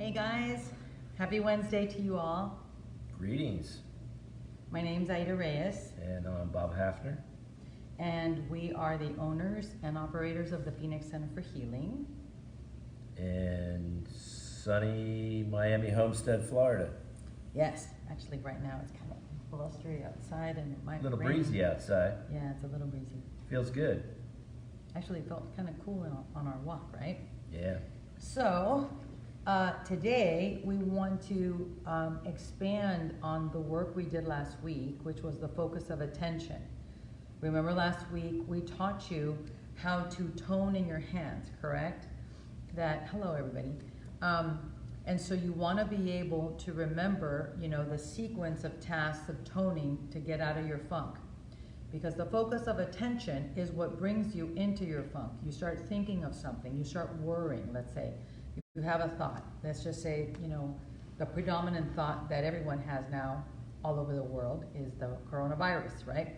Hey guys, happy Wednesday to you all. Greetings. My name's Aida Reyes. And I'm Bob Hafner. And we are the owners and operators of the Phoenix Center for Healing. In sunny Miami Homestead, Florida. Yes, actually right now it's kind of blustery outside and it might A little rain. breezy outside. Yeah, it's a little breezy. Feels good. Actually it felt kind of cool on our walk, right? Yeah. So, today we want to expand on the work we did last week, which was the focus of attention. Remember last week we taught you how to tone in your hands, correct? Hello everybody. And so you want to be able to remember, the sequence of tasks of toning to get out of your funk. Because the focus of attention is what brings you into your funk. You start thinking of something, you start worrying, let's say. You have a thought. Let's just say, the predominant thought that everyone has now all over the world is the coronavirus, right?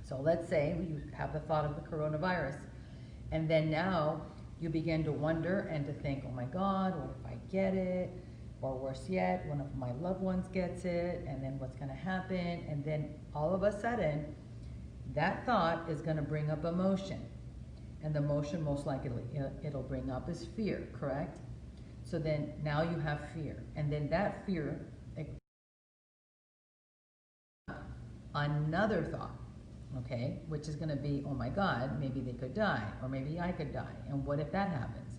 So let's say you have the thought of the coronavirus. And then now you begin to wonder and to think, oh my God, what if I get it? Or worse yet, one of my loved ones gets it, and then what's gonna happen? And then all of a sudden, that thought is gonna bring up emotion. And the emotion most likely it'll bring up is fear, correct? So then now you have fear. And then that fear, another thought, okay, which is gonna be, oh my God, maybe they could die, or maybe I could die, and what if that happens?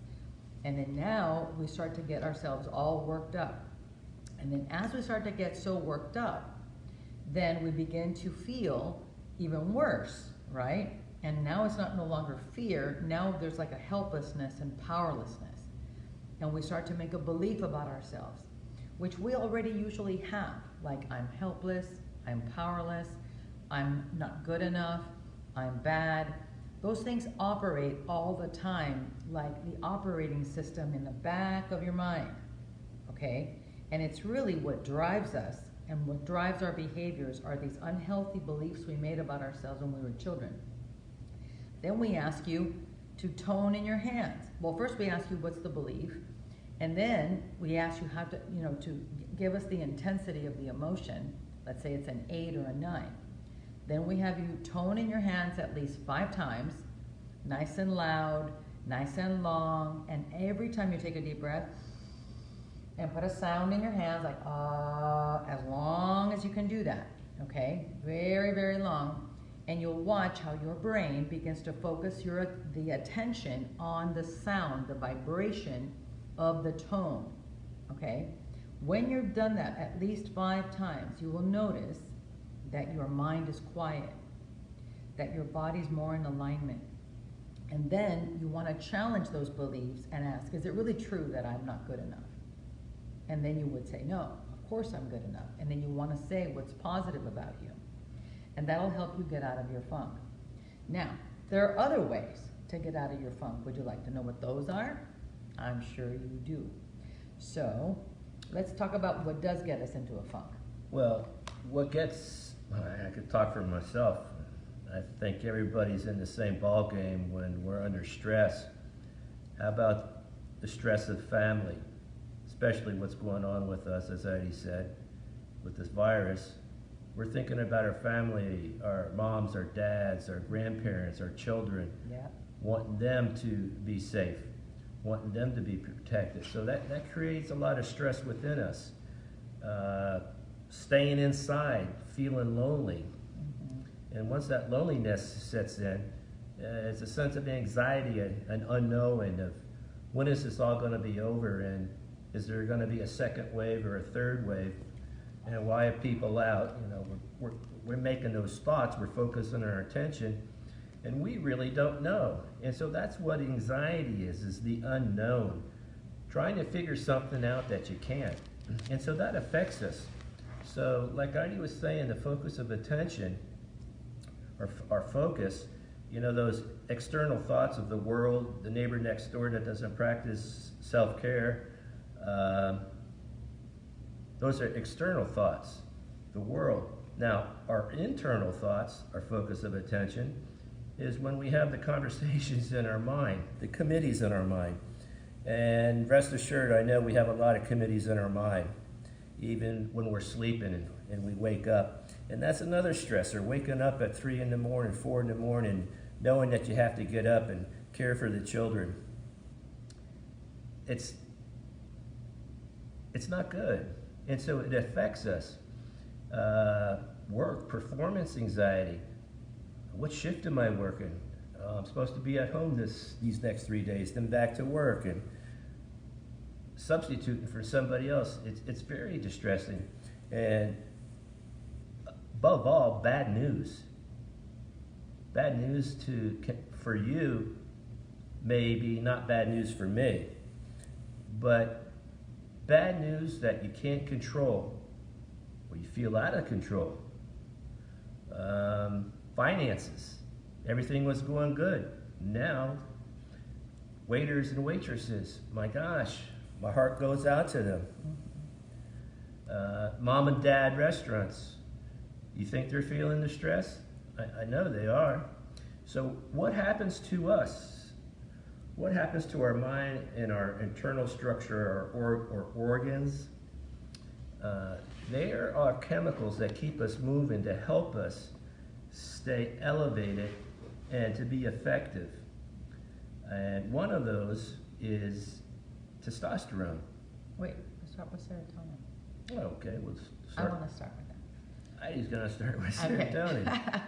And then now we start to get ourselves all worked up. And then as we start to get so worked up, then we begin to feel even worse, right? And now it's no longer fear, now there's like a helplessness and powerlessness. And we start to make a belief about ourselves, which we already usually have, like I'm helpless, I'm powerless, I'm not good enough, I'm bad. Those things operate all the time, like the operating system in the back of your mind, okay? And it's really what drives us and what drives our behaviors are these unhealthy beliefs we made about ourselves when we were children. Then we ask you to tone in your hands. Well, first we ask you what's the belief, and then we ask you how to, to give us the intensity of the emotion. Let's say it's an 8 or a 9. Then we have you tone in your hands at least 5 times, nice and loud, nice and long, and every time you take a deep breath, and put a sound in your hands like ah, as long as you can do that, okay? Very, very long. And you'll watch how your brain begins to focus the attention on the sound, the vibration of the tone, okay? When you've done that at least 5 times, you will notice that your mind is quiet, that your body's more in alignment. And then you want to challenge those beliefs and ask, is it really true that I'm not good enough? And then you would say, no, of course I'm good enough. And then you want to say what's positive about you. And that'll help you get out of your funk. Now, there are other ways to get out of your funk. Would you like to know what those are? I'm sure you do. So, let's talk about what does get us into a funk. Well, I could talk for myself. I think everybody's in the same ball game when we're under stress. How about the stress of family? Especially what's going on with us, as Heidi said, with this virus. We're thinking about our family, our moms, our dads, our grandparents, our children, wanting them to be safe, wanting them to be protected. So that creates a lot of stress within us. Staying inside, feeling lonely. And once that loneliness sets in, it's a sense of anxiety, an unknowing of when is this all going to be over, and is there going to be a second wave or a third wave? And why are people out? We're making those thoughts, we're focusing our attention, and we really don't know. And so that's what anxiety is the unknown. Trying to figure something out that you can't. And so that affects us. So like Heidi was saying, the focus of attention, or our focus, those external thoughts of the world, the neighbor next door that doesn't practice self-care, those are external thoughts, the world. Now, our internal thoughts, our focus of attention, is when we have the conversations in our mind, the committees in our mind. And rest assured, I know we have a lot of committees in our mind, even when we're sleeping and we wake up. And that's another stressor, waking up at 3 in the morning, 4 in the morning, knowing that you have to get up and care for the children. It's not good. And so it affects us. Work, performance anxiety. What shift am I working? I'm supposed to be at home these next 3 days, then back to work, and substituting for somebody else. It's very distressing. And above all, bad news. Bad news for you may be not bad news for me, but bad news that you can't control, or you feel out of control. Finances. Everything was going good. Now, waiters and waitresses, my gosh, my heart goes out to them. Mom and dad restaurants, you think they're feeling the stress? I know they are. So what happens to us? What happens to our mind and our internal structure, our organs? There are chemicals that keep us moving to help us stay elevated and to be effective. And one of those is testosterone. Wait, let's start with serotonin. Okay, we'll I start. want to start with that. He's going to start with Okay. serotonin.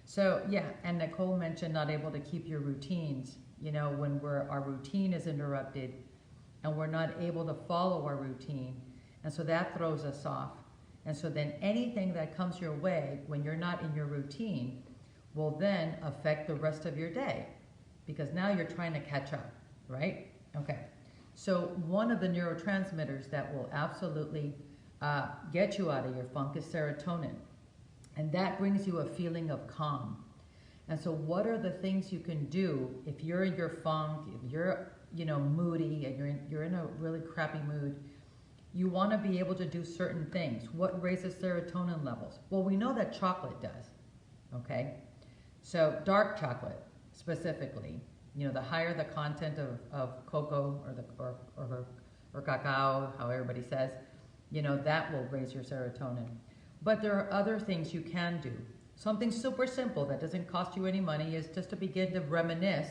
So yeah, and Nicole mentioned not able to keep your routines. You know, when our routine is interrupted and we're not able to follow our routine, and so that throws us off. And so then anything that comes your way when you're not in your routine will then affect the rest of your day, because now you're trying to catch up, right? Okay. So one of the neurotransmitters that will absolutely get you out of your funk is serotonin. And that brings you a feeling of calm. And so what are the things you can do if you're in your funk, if you're, moody and you're in a really crappy mood? You want to be able to do certain things. What raises serotonin levels? Well, we know that chocolate does, okay? So dark chocolate specifically, the higher the content of cocoa or cacao, how everybody says, that will raise your serotonin. But there are other things you can do. Something super simple that doesn't cost you any money is just to begin to reminisce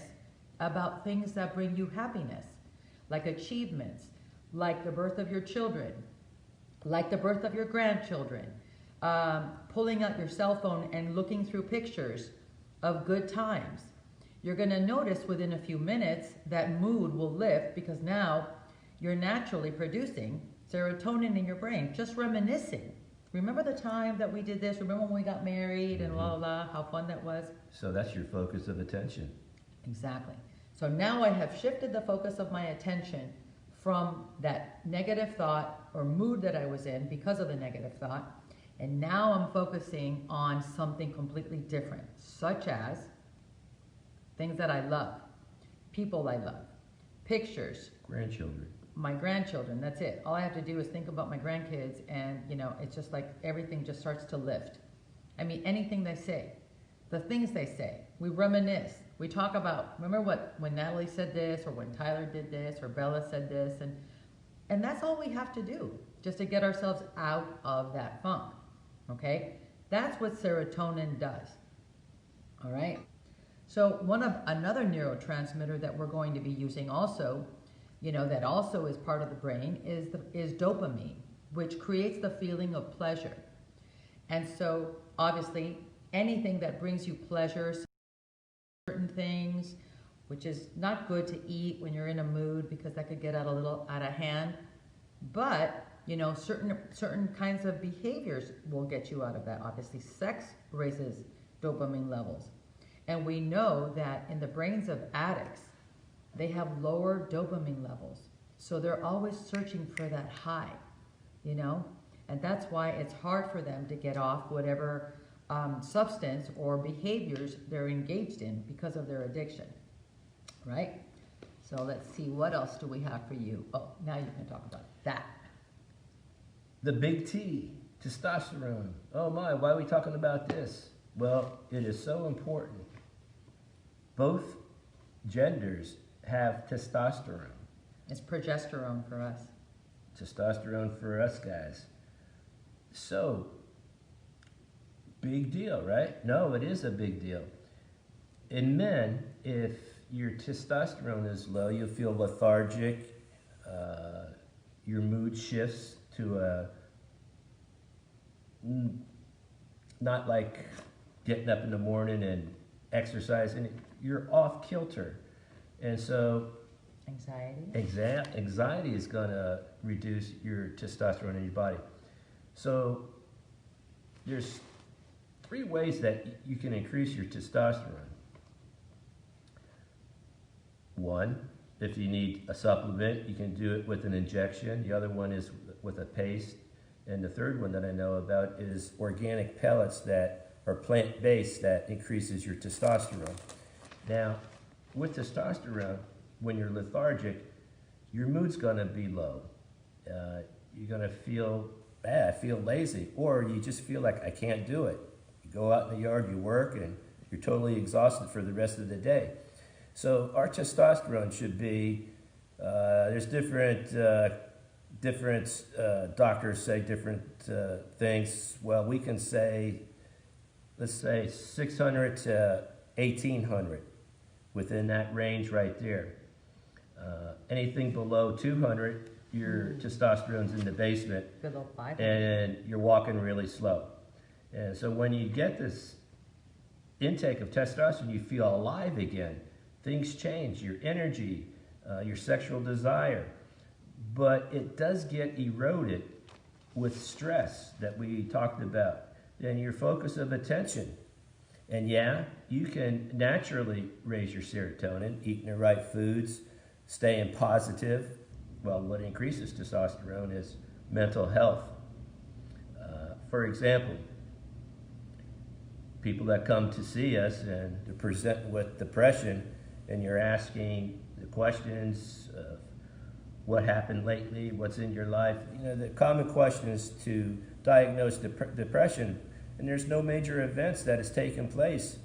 about things that bring you happiness, like achievements, like the birth of your children, like the birth of your grandchildren, pulling out your cell phone and looking through pictures of good times. You're going to notice within a few minutes that mood will lift, because now you're naturally producing serotonin in your brain, just reminiscing. Remember the time that we did this? Remember when we got married and blah, blah, blah, how fun that was? So that's your focus of attention. Exactly. So now I have shifted the focus of my attention from that negative thought or mood that I was in because of the negative thought, and now I'm focusing on something completely different, such as things that I love, people I love, pictures, Grandchildren. my grandchildren. That's it. All I have to do is think about my grandkids, and it's just like everything just starts to lift. I mean, anything they say, the things they say, we reminisce. We talk about, remember when Natalie said this, or when Tyler did this, or Bella said this, and that's all we have to do, just to get ourselves out of that funk, okay? That's what serotonin does, all right? So another neurotransmitter that we're going to be using also, that also is part of the brain is dopamine, which creates the feeling of pleasure. And so obviously anything that brings you pleasure, certain things, which is not good to eat when you're in a mood, because that could get a little out of hand. But, certain kinds of behaviors will get you out of that. Obviously, sex raises dopamine levels. And we know that in the brains of addicts, they have lower dopamine levels. So they're always searching for that high, And that's why it's hard for them to get off whatever substance or behaviors they're engaged in because of their addiction, right? So let's see, what else do we have for you? Oh, now you can talk about that. The big T, testosterone. Oh my, why are we talking about this? Well, it is so important. Both genders have testosterone. It's progesterone for us. Testosterone for us guys. So, big deal, right? No, it is a big deal. In men, if your testosterone is low, you'll feel lethargic. Your mood shifts to not like getting up in the morning and exercising. You're off kilter. And so anxiety is going to reduce your testosterone in your body. So there's 3 ways that you can increase your testosterone. 1, if you need a supplement, you can do it with an injection. The other one is with a paste. And the third one that I know about is organic pellets that are plant-based that increases your testosterone. Now, with testosterone, when you're lethargic, your mood's gonna be low. You're gonna feel, I feel lazy, or you just feel like I can't do it. You go out in the yard, you work, and you're totally exhausted for the rest of the day. So our testosterone should be, there's different doctors say different things. Well, we can say, let's say 600 to 1800, within that range right there. Anything below 200, your testosterone's in the basement, Good old 500. and you're walking really slow. And so when you get this intake of testosterone, you feel alive again. Things change, your energy, your sexual desire. But it does get eroded with stress that we talked about, and your focus of attention. And yeah, you can naturally raise your serotonin, eating the right foods, staying positive. Well, what increases testosterone is mental health. For example, people that come to see us and they're presenting with depression, and you're asking the questions of what happened lately, what's in your life. You know, the common question is to diagnose depression, and there's no major events that has taken place.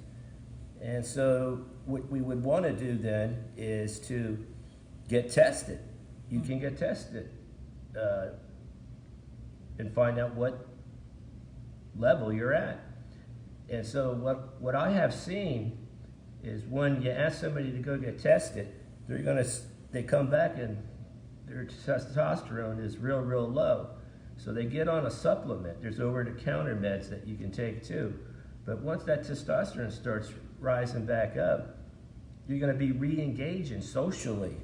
And so what we would want to do then is to get tested. You can get tested and find out what level you're at. And so what I have seen is when you ask somebody to go get tested, they come back and their testosterone is real low. So they get on a supplement. There's over-the-counter meds that you can take too. But once that testosterone starts rising back up, you're going to be re-engaging socially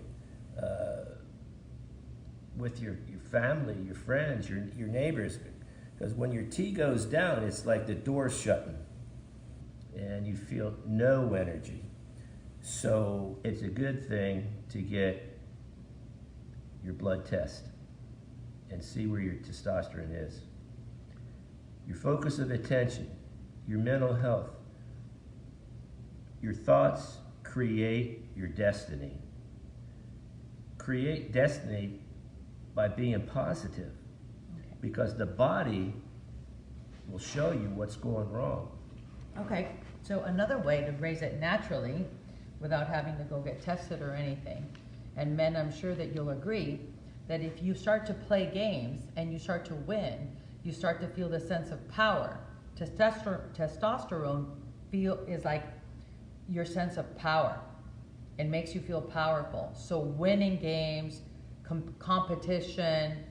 with your family, your friends, your neighbors. Because when your T goes down, it's like the door's shutting and you feel no energy. So it's a good thing to get your blood test and see where your testosterone is. Your focus of attention, your mental health, your thoughts create your destiny. Create destiny by being positive, because the body will show you what's going wrong. Okay, so another way to raise it naturally without having to go get tested or anything, and men, I'm sure that you'll agree, that if you start to play games and you start to win, you start to feel the sense of power. Testosterone is like your sense of power. It makes you feel powerful. So winning games, competition,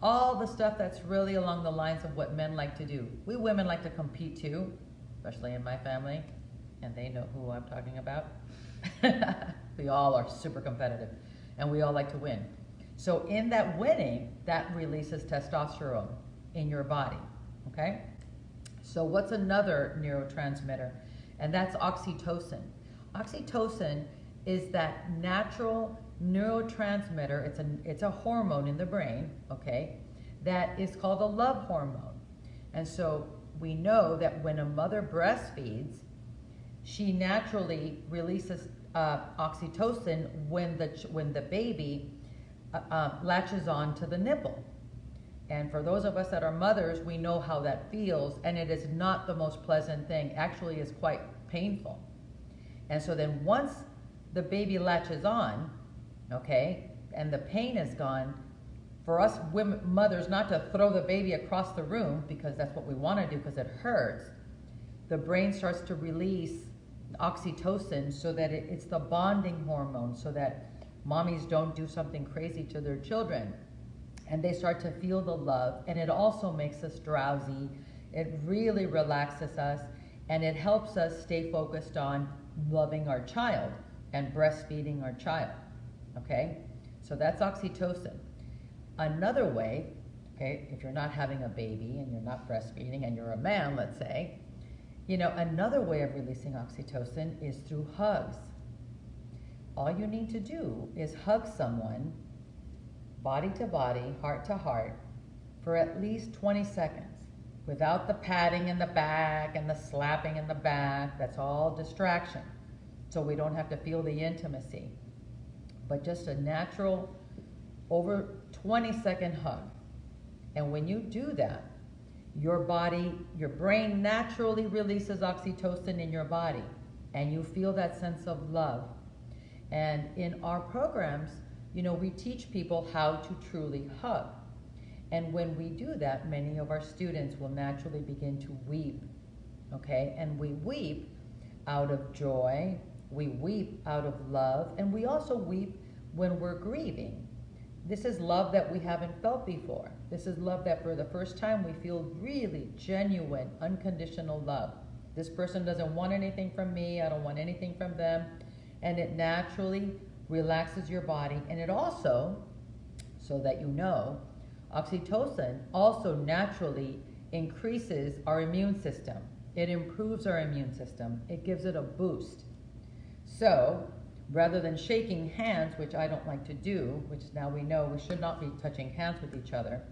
all the stuff that's really along the lines of what men like to do. We women like to compete too, especially in my family, and they know who I'm talking about. We all are super competitive, and we all like to win. So in that winning, that releases testosterone in your body, okay? So what's another neurotransmitter? And that's oxytocin. Oxytocin is that natural neurotransmitter. It's a hormone in the brain, okay, that is called a love hormone. And so we know that when a mother breastfeeds, she naturally releases oxytocin when the baby latches on to the nipple. And for those of us that are mothers, we know how that feels, and it is not the most pleasant thing. Actually, it's quite painful. And so then once the baby latches on, okay, and the pain is gone, for us women, mothers, not to throw the baby across the room because that's what we want to do because it hurts, the brain starts to release oxytocin so that it's the bonding hormone so that mommies don't do something crazy to their children. And they start to feel the love, and it also makes us drowsy. It really relaxes us, and it helps us stay focused on loving our child and breastfeeding our child, okay? So that's oxytocin. Another way, okay, if you're not having a baby and you're not breastfeeding and you're a man, let's say, you know, another way of releasing oxytocin is through hugs. All you need to do is hug someone, body to body, heart to heart, for at least 20 seconds, without the patting in the back and the slapping in the back. That's all distraction. So we don't have to feel the intimacy, but just a natural, over 20-second hug. And when you do that, your body, your brain naturally releases oxytocin in your body, and you feel that sense of love. And in our programs, you know, we teach people how to truly hug. And when we do that, many of our students will naturally begin to weep, okay? And we weep out of joy, we weep out of love, and we also weep when we're grieving. This is love that we haven't felt before. This is love that for the first time we feel really genuine, unconditional love. This person doesn't want anything from me, I don't want anything from them. And it naturally relaxes your body. And it also, so that you know, oxytocin also naturally increases our immune system. It improves our immune system. It gives it a boost. So, rather than shaking hands, which I don't like to do, which now we know we should not be touching hands with each other,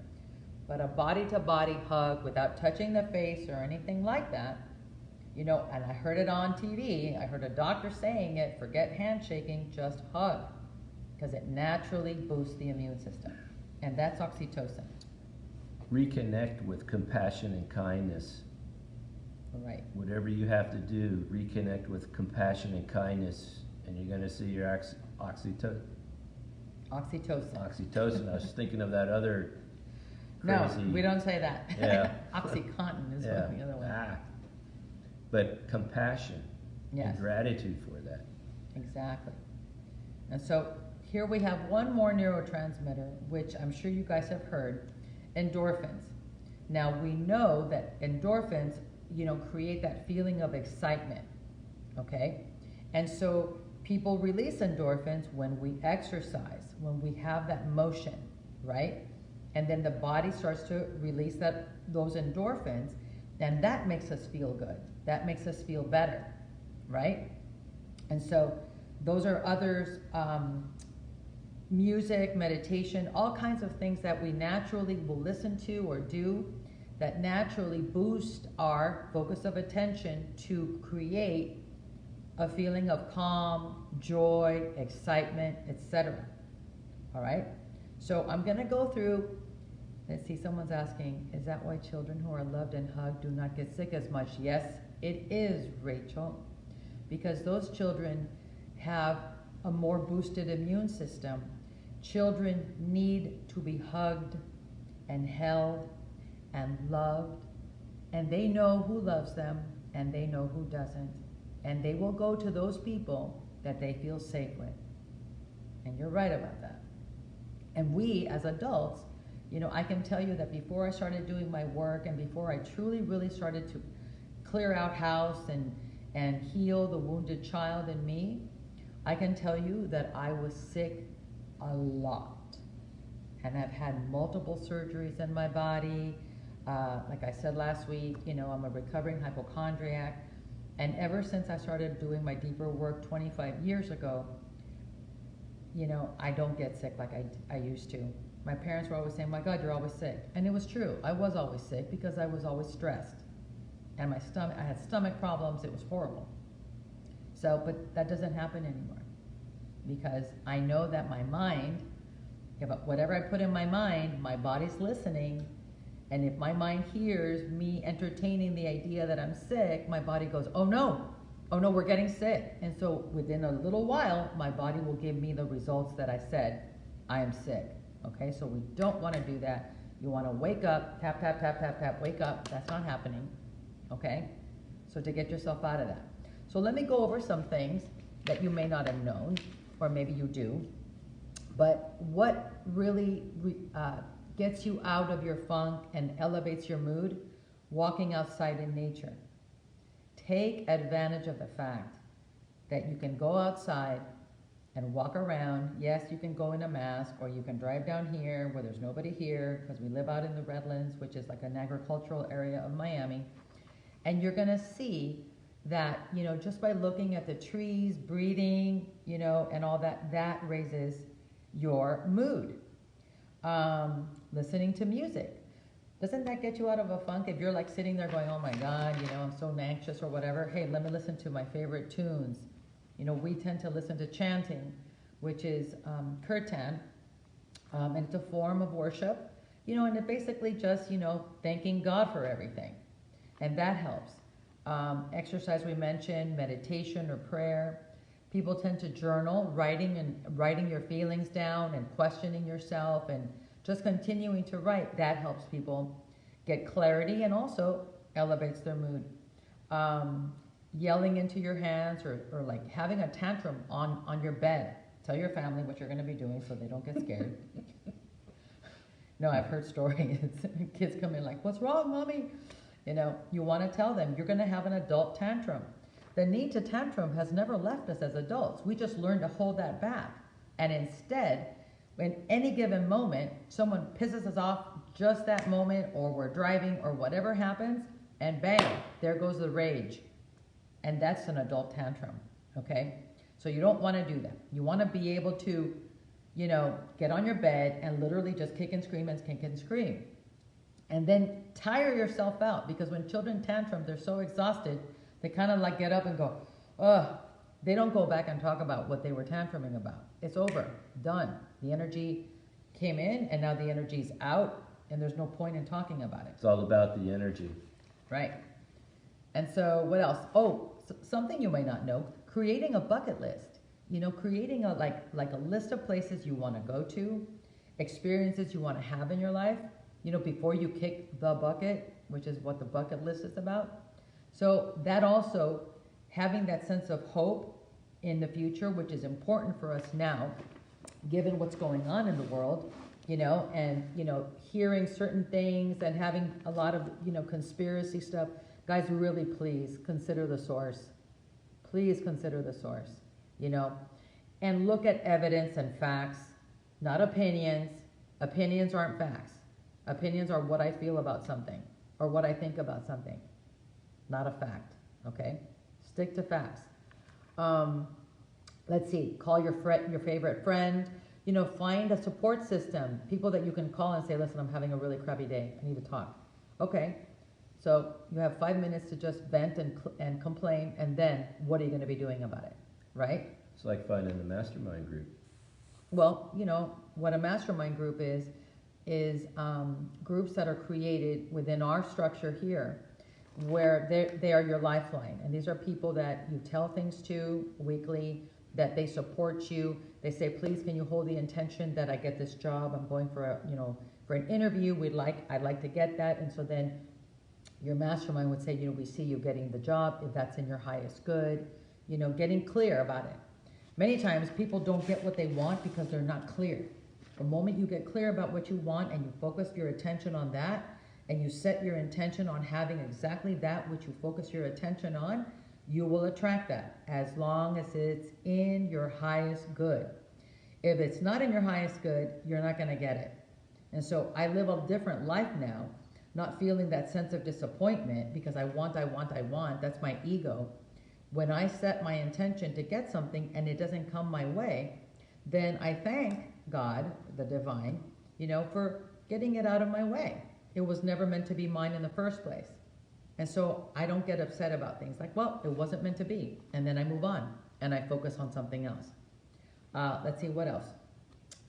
but a body-to-body hug without touching the face or anything like that, you know, and I heard it on TV, I heard a doctor saying it, forget handshaking, just hug, because it naturally boosts the immune system. And that's oxytocin. Reconnect with compassion and kindness. Right. Whatever you have to do, reconnect with compassion and kindness, and you're going to see your oxytocin. Oxytocin. I was thinking of that other crazy. No, we don't say that. Yeah. OxyContin is Yeah. the other one. But compassion Yes. and gratitude for that. Exactly. And so here we have one more neurotransmitter, which I'm sure you guys have heard, endorphins. Now we know that endorphins, you know, create that feeling of excitement, okay? And so people release endorphins when we exercise, when we have that motion, right? And then the body starts to release those endorphins, and that makes us feel good. That makes us feel better, right? And so those are others, music, meditation, all kinds of things that we naturally will listen to or do that naturally boost our focus of attention to create a feeling of calm, joy, excitement, etc. All right? So I'm going to go through. Let's see, someone's asking, is that why children who are loved and hugged do not get sick as much? Yes, it is, Rachel, because those children have a more boosted immune system. Children need to be hugged and held and loved, and they know who loves them and they know who doesn't, and they will go to those people that they feel safe with. And you're right about that. And we as adults, you know, I can tell you that before I started doing my work and before I truly really started to clear out house and heal the wounded child in me, I can tell you that I was sick a lot. And I've had multiple surgeries in my body. Like I said last week, you know, I'm a recovering hypochondriac. And ever since I started doing my deeper work 25 years ago, you know, I don't get sick like I used to. My parents were always saying, my God, you're always sick. And it was true. I was always sick because I was always stressed. And I had stomach problems. It was horrible. So, but that doesn't happen anymore because I know that my mind, whatever I put in my mind, my body's listening. And if my mind hears me entertaining the idea that I'm sick, my body goes, oh no, we're getting sick. And so within a little while, my body will give me the results that I said I am sick. Okay, so we don't want to do that. You want to wake up, tap, tap, tap, tap, tap, wake up. That's not happening. Okay, so to get yourself out of that. So let me go over some things that you may not have known, or maybe you do. But what really gets you out of your funk and elevates your mood? Walking outside in nature. Take advantage of the fact that you can go outside and walk around. Yes, you can go in a mask, or you can drive down here where there's nobody here, because we live out in the Redlands, which is like an agricultural area of Miami. And you're gonna see that, you know, just by looking at the trees, breathing, you know, and all that, that raises your mood. Listening to music. Doesn't that get you out of a funk? If you're like sitting there going, oh my God, you know, I'm so anxious or whatever, hey, let me listen to my favorite tunes. You know, we tend to listen to chanting, which is kirtan, and it's a form of worship, you know, and it basically just, you know, thanking God for everything. And that helps. Exercise we mentioned, meditation or prayer. People tend to journal, writing your feelings down and questioning yourself and just continuing to write. That helps people get clarity and also elevates their mood. Yelling into your hands or like having a tantrum on your bed. Tell your family what you're going to be doing so they don't get scared. No, I've heard stories. Kids come in like, what's wrong, mommy? You know, you want to tell them you're going to have an adult tantrum. The need to tantrum has never left us as adults. We just learned to hold that back. And instead, in any given moment, someone pisses us off just that moment, or we're driving, or whatever happens, and bang, there goes the rage. And that's an adult tantrum, okay? So you don't want to do that. You want to be able to, you know, get on your bed and literally just kick and scream and kick and scream. And then tire yourself out, because when children tantrum, they're so exhausted, they kind of like get up and go, ugh. They don't go back and talk about what they were tantruming about. It's over, done. The energy came in, and now the energy's out, and there's no point in talking about it. It's all about the energy. Right. And so what else? Oh, something you may not know, creating a bucket list. You know, creating a like a list of places you want to go to, experiences you want to have in your life, you know, before you kick the bucket, which is what the bucket list is about. So that also, having that sense of hope in the future, which is important for us now, given what's going on in the world, you know, and, you know, hearing certain things and having a lot of, you know, conspiracy stuff. Guys, really, please consider the source. Please consider the source, you know, and look at evidence and facts, not opinions. Opinions aren't facts. Opinions are what I feel about something or what I think about something, not a fact, okay? Stick to facts. Let's see, call your favorite friend, you know, find a support system, people that you can call and say, listen, I'm having a really crappy day, I need to talk. Okay, so you have 5 minutes to just vent and complain, and then what are you going to be doing about it, right? It's like finding a mastermind group. Well, you know, what a mastermind group is groups that are created within our structure here, where they are your lifeline. And these are people that you tell things to weekly, that they support you. They say, please, can you hold the intention that I get this job? I'm going for for an interview. I'd like to get that. And so then your mastermind would say, you know, we see you getting the job, if that's in your highest good, you know, getting clear about it. Many times people don't get what they want because they're not clear. The moment you get clear about what you want and you focus your attention on that, and you set your intention on having exactly that which you focus your attention on, you will attract that, as long as it's in your highest good. If it's not in your highest good, you're not going to get it. And so I live a different life now, not feeling that sense of disappointment because I want, that's my ego. When I set my intention to get something and it doesn't come my way, then I thank God, the divine, you know, for getting it out of my way. It was never meant to be mine in the first place. And so I don't get upset about things like, well, it wasn't meant to be. And then I move on and I focus on something else. Let's see, what else?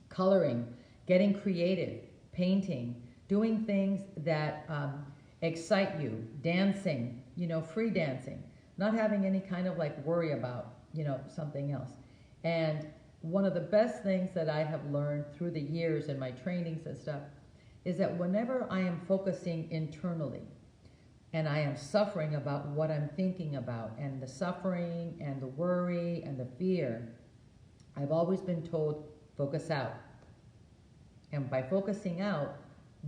Coloring, getting creative, painting, doing things that excite you, dancing, you know, free dancing, not having any kind of like worry about, you know, something else. And one of the best things that I have learned through the years in my trainings and stuff is that whenever I am focusing internally and I am suffering about what I'm thinking about, and the suffering and the worry and the fear, I've always been told, focus out. And by focusing out,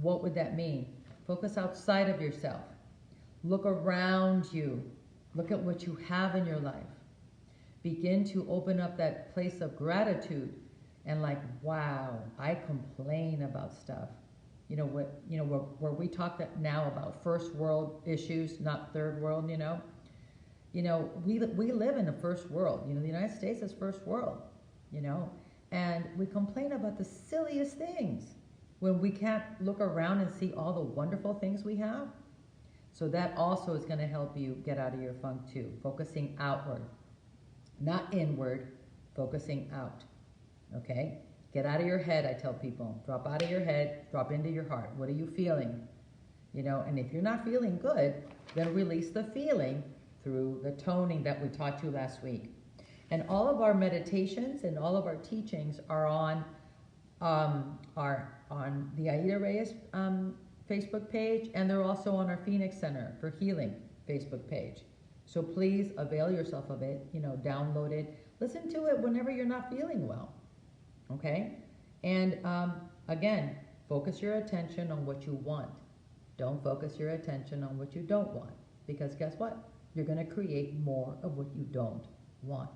what would that mean? Focus outside of yourself. Look around you. Look at what you have in your life. Begin to open up that place of gratitude and like, wow, I complain about stuff. Where we talk now about first world issues, not third world, we live in the first world. The United States is first world, and we complain about the silliest things when we can't look around and see all the wonderful things we have. So that also is going to help you get out of your funk too, focusing outward. Not inward, focusing out, okay? Get out of your head, I tell people. Drop out of your head, drop into your heart. What are you feeling? And if you're not feeling good, then release the feeling through the toning that we taught you last week. And all of our meditations and all of our teachings are on the Aida Reyes Facebook page, and they're also on our Phoenix Center for Healing Facebook page. So please avail yourself of it, download it. Listen to it whenever you're not feeling well, okay? And again, focus your attention on what you want. Don't focus your attention on what you don't want, because guess what? You're going to create more of what you don't want,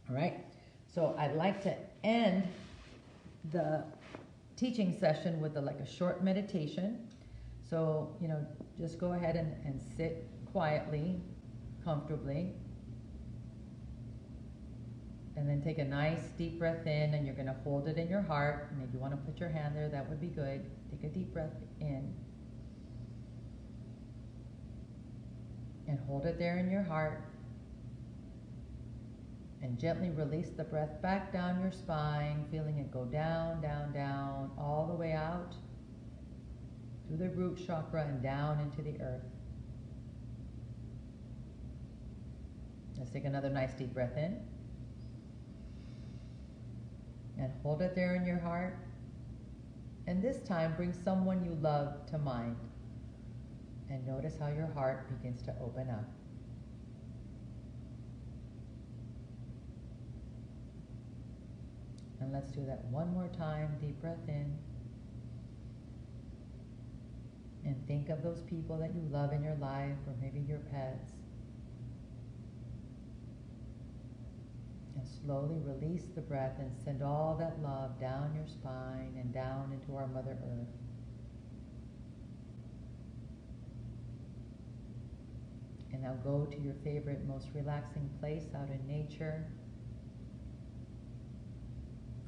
all right? So I'd like to end the teaching session with a short meditation. So, just go ahead and sit quietly, comfortably, and then take a nice deep breath in, and you're going to hold it in your heart. And if you want to put your hand there, that would be good. Take a deep breath in and hold it there in your heart, and gently release the breath back down your spine, feeling it go down, down, down, all the way out through the root chakra and down into the earth. Let's take another nice deep breath in. And hold it there in your heart. And this time, bring someone you love to mind. And notice how your heart begins to open up. And let's do that one more time. Deep breath in. And think of those people that you love in your life, or maybe your pets. And slowly release the breath and send all that love down your spine and down into our Mother Earth. And now go to your favorite, most relaxing place out in nature,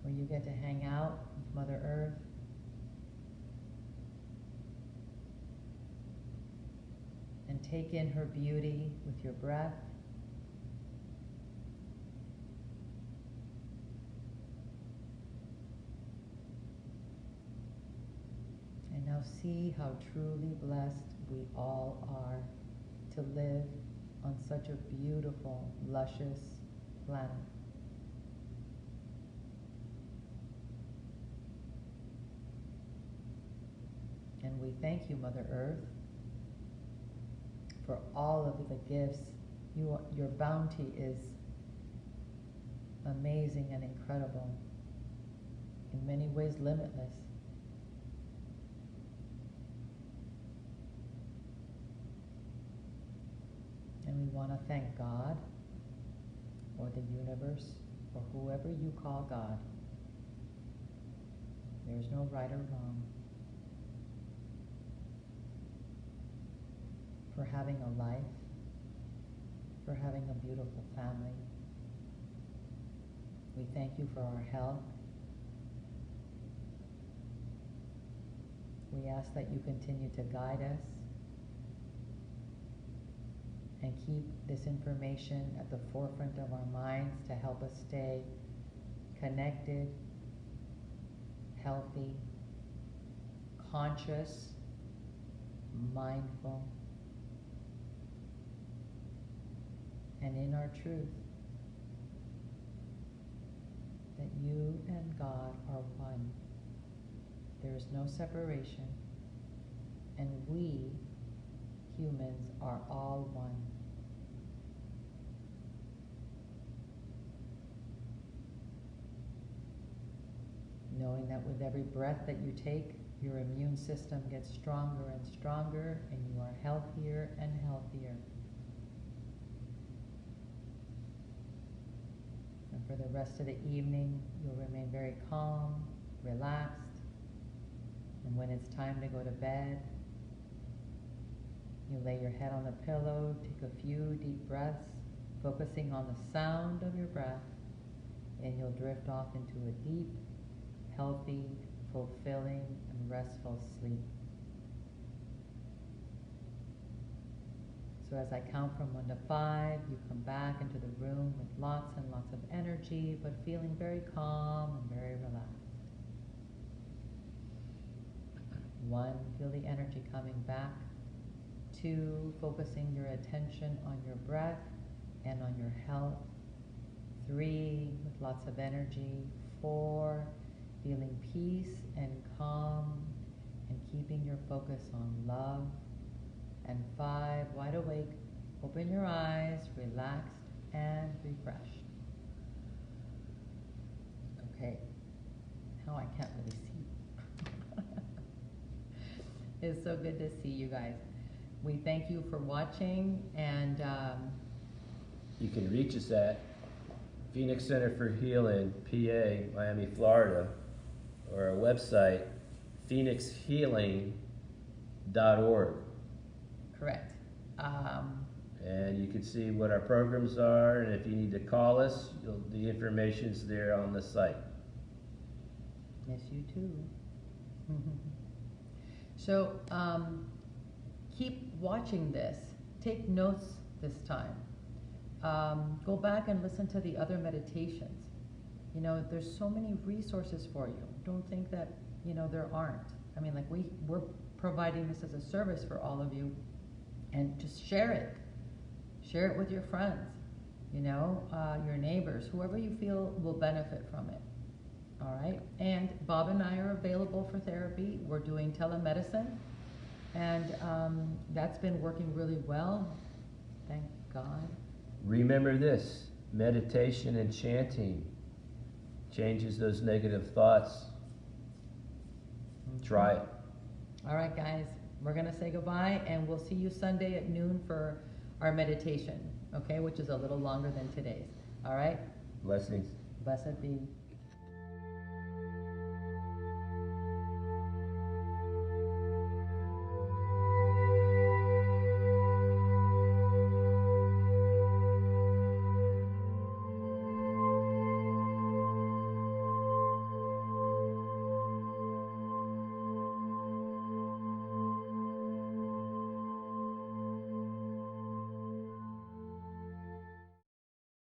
where you get to hang out with Mother Earth. And take in her beauty with your breath. And now see how truly blessed we all are to live on such a beautiful, luscious planet. And we thank you, Mother Earth, for all of the gifts. Your bounty is amazing and incredible, in many ways limitless. And we want to thank God, or the universe, or whoever you call God. There's no right or wrong. For having a life, for having a beautiful family. We thank you for our health. We ask that you continue to guide us and keep this information at the forefront of our minds to help us stay connected, healthy, conscious, mindful, and in our truth. you and God are one. There is no separation, and we, humans, are all one. Knowing that with every breath that you take, your immune system gets stronger and stronger, and you are healthier and healthier. And for the rest of the evening, you'll remain very calm, relaxed. And when it's time to go to bed, you lay your head on the pillow, take a few deep breaths, focusing on the sound of your breath, and you'll drift off into a deep, healthy, fulfilling, and restful sleep. So as I count from 1 to 5, you come back into the room with lots and lots of energy, but feeling very calm and very relaxed. 1, feel the energy coming back. 2, focusing your attention on your breath and on your health. 3, with lots of energy. 4, feeling peace and calm and keeping your focus on love. And 5, wide awake, open your eyes, relaxed and refreshed. Okay, now I can't really see. It's so good to see you guys. We thank you for watching, and You can reach us at Phoenix Center for Healing, PA, Miami, Florida, or our website, phoenixhealing.org. correct. And you can see what our programs are, and if you need to call us, the information's there on the site. Yes, you too. So keep watching this. Take notes this time. Go back and listen to the other meditations. You know, there's so many resources for you. Don't think that, you know, there aren't. I mean, like we're providing this as a service for all of you, and just share it. Share it with your friends, you know, your neighbors, whoever you feel will benefit from it. All right. And Bob and I are available for therapy. We're doing telemedicine, and that's been working really well. Thank God. Remember this, meditation and chanting changes those negative thoughts. Try it. All right, guys, we're going to say goodbye, and we'll see you Sunday at noon for our meditation, okay, which is a little longer than today's. All right? Blessings. Blessed be.